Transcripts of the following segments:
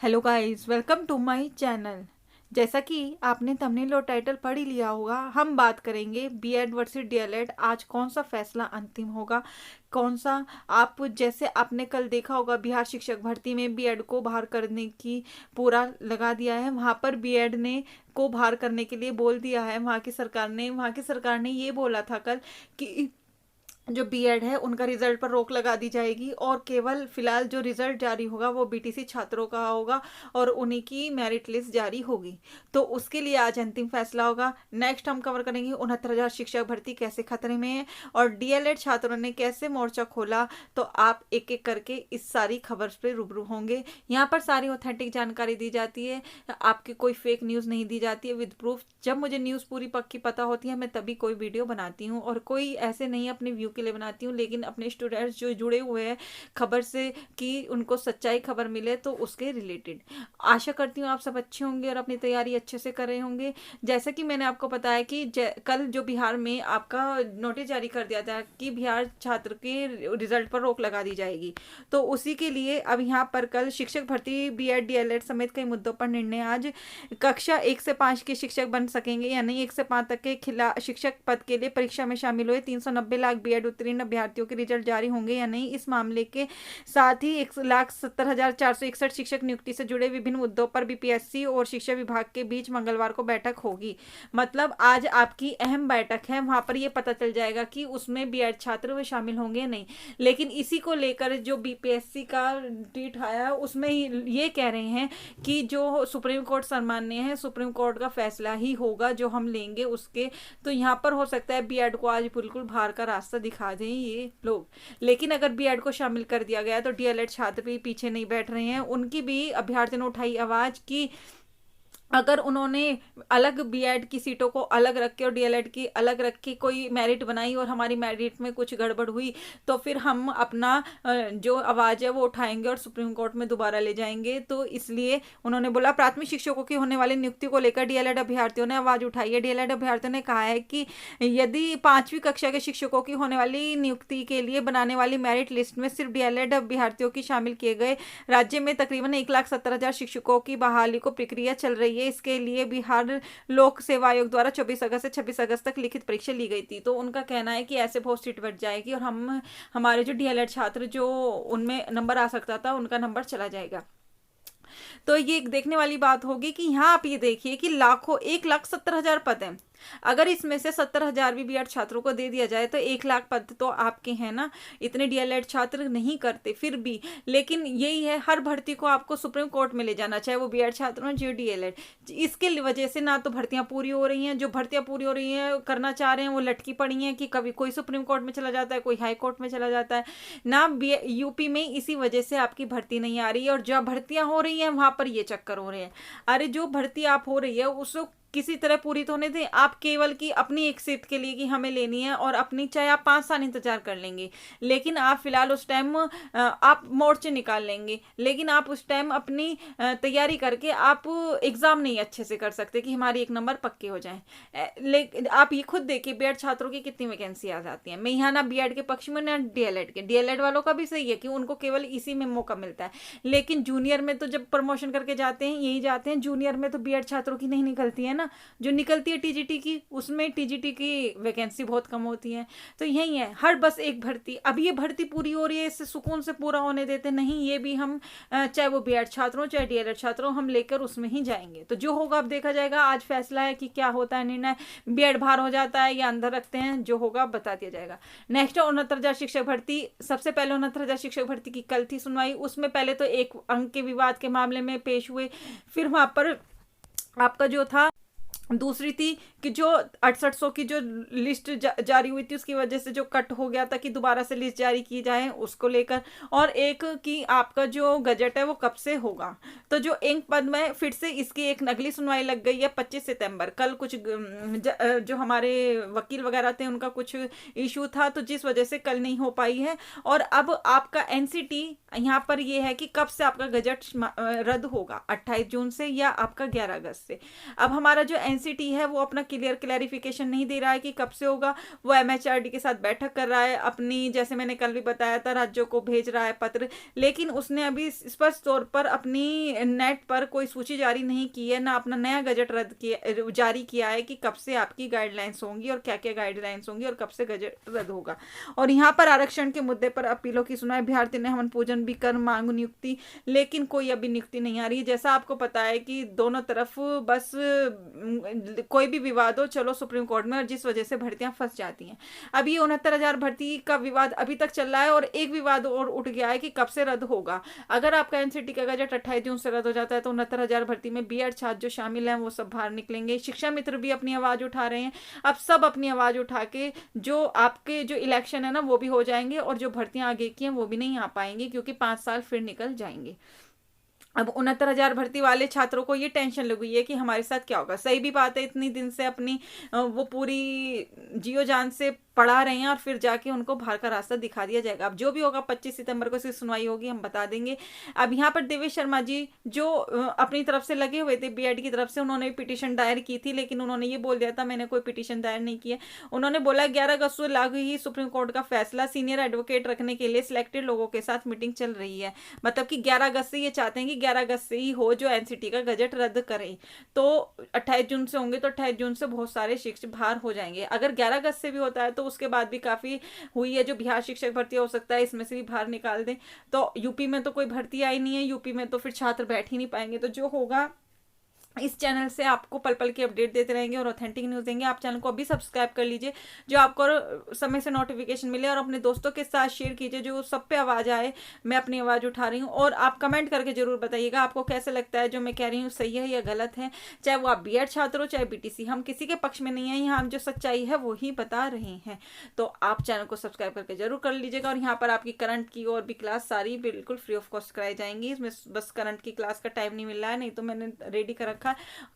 Hello guys, welcome to my channel. जैसा कि आपने थंबनेल और टाइटल पढ़ ही लिया होगा, हम बात करेंगे बीएड वर्सेस डीएलएड। आज कौन सा फैसला अंतिम होगा, कौन सा। आप जैसे आपने कल देखा होगा, बिहार शिक्षक भर्ती में बीएड को बाहर करने की पूरा लगा दिया है। वहाँ पर बीएड ने को बाहर करने के लिए बोल दिया है वहाँ की सरकार ने ये बोला था कल कि जो बीएड है उनका रिजल्ट पर रोक लगा दी जाएगी और केवल फिलहाल जो रिजल्ट जारी होगा वो बीटीसी छात्रों का होगा और उन्हीं की मेरिट लिस्ट जारी होगी। तो उसके लिए आज अंतिम फैसला होगा। नेक्स्ट हम कवर करेंगे 69,000 शिक्षक भर्ती कैसे खतरे में है और डीएलएड छात्रों ने कैसे मोर्चा खोला। तो आप एक एक करके इस सारी खबर पे रूबरू होंगे। यहाँ पर सारी ऑथेंटिक जानकारी दी जाती है, आपकी कोई फेक न्यूज़ नहीं दी जाती है, विद प्रूफ। जब मुझे न्यूज़ पूरी पक्की पता होती है मैं तभी कोई वीडियो बनाती हूँ, और कोई ऐसे नहीं अपने व्यू के लिए बनाती हूँ, लेकिन अपने स्टूडेंट्स जो जुड़े हुए हैं खबर से कि उनको सच्चाई खबर मिले तो उसके रिलेटेड। आशा करती हूँ आप सब अच्छे होंगे और अपनी तैयारी अच्छे से कर रहे होंगे। जैसा कि मैंने आपको बताया कि कल जो बिहार में आपका नोटिस जारी कर दिया था कि बिहार छात्र के रिजल्ट पर रोक लगा दी जाएगी, तो उसी के लिए अब यहाँ पर कल शिक्षक भर्ती बीएड डीएलएड समेत कई मुद्दों पर निर्णय। आज कक्षा 1 से 5 के शिक्षक बन सकेंगे या नहीं, 1 से 5 तक के शिक्षक पद के लिए परीक्षा में शामिल हुए 390 लाख बीएड उत्तीर्ण अभ्यर्थियों के रिजल्ट जारी होंगे या नहीं। इस मामले के साथ ही 1,70,461 शिक्षक नियुक्ति से जुड़े विभिन्न मुद्दों पर बीपीएससी और शिक्षा विभाग के बीच मंगलवार को बैठक होगी। मतलब आज आपकी अहम बैठक है, वहां पर यह पता चल जाएगा कि उसमें बीएड छात्र वे शामिल होंगे या नहीं। लेकिन इसी को लेकर जो बीपीएससी का ट्वीट आया उसमें ये कह रहे हैं कि जो सुप्रीम कोर्ट सम्मान्य है, सुप्रीम कोर्ट का फैसला ही होगा जो हम लेंगे उसके। तो यहाँ पर हो सकता है बीएड को आज बिल्कुल बाहर का रास्ता दिखा दें ये लोग। लेकिन अगर बीएड को शामिल कर दिया गया तो डीएलएड छात्र भी पीछे नहीं बैठ रहे हैं। उनकी भी अभ्यर्थियों ने उठाई आवाज की अगर उन्होंने अलग बीएड की सीटों को अलग रख के और डीएलएड की अलग रख के कोई मेरिट बनाई और हमारी मेरिट में कुछ गड़बड़ हुई तो फिर हम अपना जो आवाज़ है वो उठाएंगे और सुप्रीम कोर्ट में दोबारा ले जाएंगे। तो इसलिए उन्होंने बोला, प्राथमिक शिक्षकों की होने वाली नियुक्ति को लेकर डीएलएड अभ्यर्थियों ने आवाज़ उठाई है। डीएलएड अभ्यर्थियों ने कहा है कि यदि 5वीं कक्षा के शिक्षकों की होने वाली नियुक्ति के लिए बनाने वाली मेरिट लिस्ट में सिर्फ डीएलएड अभ्यर्थियों की शामिल किए गए, राज्य में तकरीबन 1,70,000 शिक्षकों की बहाली को प्रक्रिया चल रही है। इसके लिए बिहार लोक सेवा आयोग द्वारा 24 अगस्त से 26 अगस्त तक लिखित परीक्षा ली गई थी। तो उनका कहना है कि ऐसे बहुत सीट बढ़ जाएगी और हमारे जो डीएलएड छात्र जो उनमें नंबर आ सकता था उनका नंबर चला जाएगा। तो ये देखने वाली बात होगी कि यहाँ आप ये देखिए कि लाखों 1,70,000 पद हैं। अगर इसमें से 70,000 भी बीएड छात्रों को दे दिया जाए तो 1 लाख पद तो आपके हैं ना। इतने डीएलएड छात्र नहीं करते फिर भी, लेकिन यही है, हर भर्ती को आपको सुप्रीम कोर्ट में ले जाना, चाहे वो बीएड छात्र हो जो डीएलएड। इसके वजह से ना तो भर्तियां पूरी हो रही हैं, जो भर्तियां पूरी हो रही हैं करना चाह रहे हैं वो लटकी पड़ी हैं कि कभी कोई सुप्रीम कोर्ट में चला जाता है, कोई हाई कोर्ट में चला जाता है ना। यूपी में इसी वजह से आपकी भर्ती नहीं आ रही है और जहाँ भर्तियां हो रही हैं वहां पर ये चक्कर हो रहे हैं। अरे जो भर्ती आप हो रही है उसको किसी तरह पूरी तो होने दें। आप केवल की अपनी एक सीट के लिए कि हमें लेनी है और अपनी, चाहे आप 5 साल इंतजार कर लेंगे, लेकिन आप फिलहाल उस टाइम आप मोर्चे निकाल लेंगे, लेकिन आप उस टाइम अपनी तैयारी करके आप एग्जाम नहीं अच्छे से कर सकते कि हमारी 1 नंबर पक्के हो जाए। लेकिन आप ये खुद देखिए बीएड छात्रों की कितनी वैकेंसी आ जाती है। मैं यहाँ ना बीएड के पक्ष में ना डीएलएड के। डीएलएड वालों का भी सही है कि उनको केवल इसी में मौका मिलता है, लेकिन जूनियर में तो जब प्रमोशन करके जाते हैं यही जाते हैं। जूनियर में तो बीएड छात्रों की नहीं निकलती है ना, जो निकलती है टीजीटी की, उसमें टीजीटी की वैकेंसी बहुत कम होती है। तो यही है, हर बस एक भर्ती। अब ये भर्ती पूरी हो रही है, इससे सुकून से पूरा होने देते नहीं। ये भी हम चाहे वो बीएड छात्रों चाहे डीएलएड छात्रों, हम लेकर उसमें ही जाएंगे। तो जो होगा अब देखा जाएगा। आज फैसला है कि क्या होता है निर्णय, बीएड बाहर हो जाता है या अंदर रखते हैं, जो होगा बता दिया जाएगा। नेक्स्ट 69,000 शिक्षक भर्ती। सबसे पहले 69,000 शिक्षक भर्ती की कल थी सुनवाई। उसमें पहले तो 1 अंक के विवाद के मामले में पेश हुए, फिर वहां पर आपका जो था दूसरी थी कि जो 6800 की जो लिस्ट जारी हुई थी उसकी वजह से जो कट हो गया था कि दोबारा से लिस्ट जारी की जाए उसको लेकर, और एक कि आपका जो गजट है वो कब से होगा। तो जो इंक पद में फिर से इसकी एक अगली सुनवाई लग गई है 25 सितंबर। कल कुछ जो हमारे वकील वगैरह थे उनका कुछ इशू था तो जिस वजह से कल नहीं हो पाई है। और अब आपका एनसीटी यहाँ पर ये है कि कब से आपका गजट रद्द होगा, 28 जून से या आपका 11 अगस्त से। अब हमारा जो एनसीटी है वो अपना क्लैरिफिकेशन नहीं दे रहा है कि कब से होगा। वो एमएचआरडी के साथ बैठक कर रहा है, अपनी जैसे मैंने कल भी बताया था राज्यों को भेज रहा है पत्र, लेकिन उसने अभी स्पष्ट तौर पर अपनी नेट पर कोई सूची जारी नहीं की है, ना अपना नया गजट जारी किया है कि कब से आपकी गाइडलाइंस होंगी और क्या क्या गाइडलाइंस होंगी और कब से गजट रद्द होगा। और यहाँ पर आरक्षण के मुद्दे पर अपीलों की सुनवाई, भारतीय ने हवन पूजन भी कर मांग नियुक्ति, लेकिन कोई अभी नियुक्ति नहीं आ रही है। जैसा आपको पता है कि दोनों तरफ बस कोई भी विवाद हो चलो सुप्रीम कोर्ट में, और जिस वजह से भर्तियां फंस जाती हैं। अभी 69,000 भर्ती का विवाद अभी तक चल रहा है और एक विवाद और उठ गया है कि कब से रद्द होगा। अगर आपका एनसीटी का गजट 28 जून से रद्द हो जाता है तो 69,000 भर्ती में बीएड छात्र जो शामिल हैं वो सब बाहर निकलेंगे। शिक्षा मित्र भी अपनी आवाज उठा रहे हैं। अब सब अपनी आवाज उठा के जो आपके जो इलेक्शन है ना वो भी हो जाएंगे, और जो भर्तियां आगे की हैं वो भी नहीं आ पाएंगी, क्योंकि 5 साल फिर निकल जाएंगे। अब 69,000 भर्ती वाले छात्रों को ये टेंशन लगी है कि हमारे साथ क्या होगा। सही भी बात है, इतनी दिन से अपनी वो पूरी जियो जान से पढ़ा रहे हैं और फिर जाके उनको बाहर का रास्ता दिखा दिया जाएगा। अब जो भी होगा 25 सितंबर को इसकी सुनवाई होगी, हम बता देंगे। अब यहाँ पर देवेश शर्मा जी जो अपनी तरफ से लगे हुए थे बीएड की तरफ से, उन्होंने पिटीशन दायर की थी, लेकिन उन्होंने ये बोल दिया था मैंने कोई पिटीशन दायर नहीं किया। उन्होंने बोला 11 अगस्त को लागू ही सुप्रीम कोर्ट का फैसला, सीनियर एडवोकेट रखने के लिए सिलेक्टेड लोगों के साथ मीटिंग चल रही है। मतलब कि 11 अगस्त से ये चाहते हैं कि 11 अगस्त से ही हो जो एनसीटी का गजट रद्द करें। तो 28 जून से होंगे तो 28 जून से बहुत सारे शिक्षक बाहर हो जाएंगे। अगर 11 अगस्त से भी होता है तो उसके बाद भी काफी हुई है, जो बिहार शिक्षक भर्ती हो सकता है इसमें से भी बाहर निकाल दें। तो यूपी में तो कोई भर्ती आई नहीं है, यूपी में तो फिर छात्र बैठ ही नहीं पाएंगे। तो जो होगा इस चैनल से आपको पल पल की अपडेट देते रहेंगे और ऑथेंटिक न्यूज़ देंगे। आप चैनल को अभी सब्सक्राइब कर लीजिए जो आपको समय से नोटिफिकेशन मिले, और अपने दोस्तों के साथ शेयर कीजिए जो सब पे आवाज़ आए। मैं अपनी आवाज़ उठा रही हूँ, और आप कमेंट करके जरूर बताइएगा आपको कैसे लगता है जो मैं कह रही हूँ सही है या गलत है। चाहे वो आप बीएड छात्र हो चाहे बीटीसी, हम किसी के पक्ष में नहीं है, यहाँ हम जो सच्चाई है वो ही बता रहे हैं। तो आप चैनल को सब्सक्राइब करके जरूर कर लीजिएगा। और यहाँ पर आपकी करंट की और भी क्लास सारी बिल्कुल फ्री ऑफ कॉस्ट कराई जाएंगी। इसमें बस करंट की क्लास का टाइम नहीं मिल रहा है, नहीं तो मैंने रेडी कर रखा है।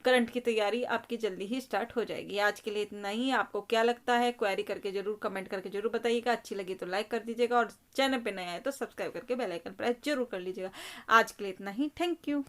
करंट की तैयारी आपकी जल्दी ही स्टार्ट हो जाएगी। आज के लिए इतना ही। आपको क्या लगता है क्वेरी करके जरूर कमेंट करके जरूर बताइएगा। अच्छी लगी तो लाइक कर दीजिएगा, और चैनल पे नया है तो सब्सक्राइब करके बेल आइकन प्रेस जरूर कर लीजिएगा। आज के लिए इतना ही। Thank you.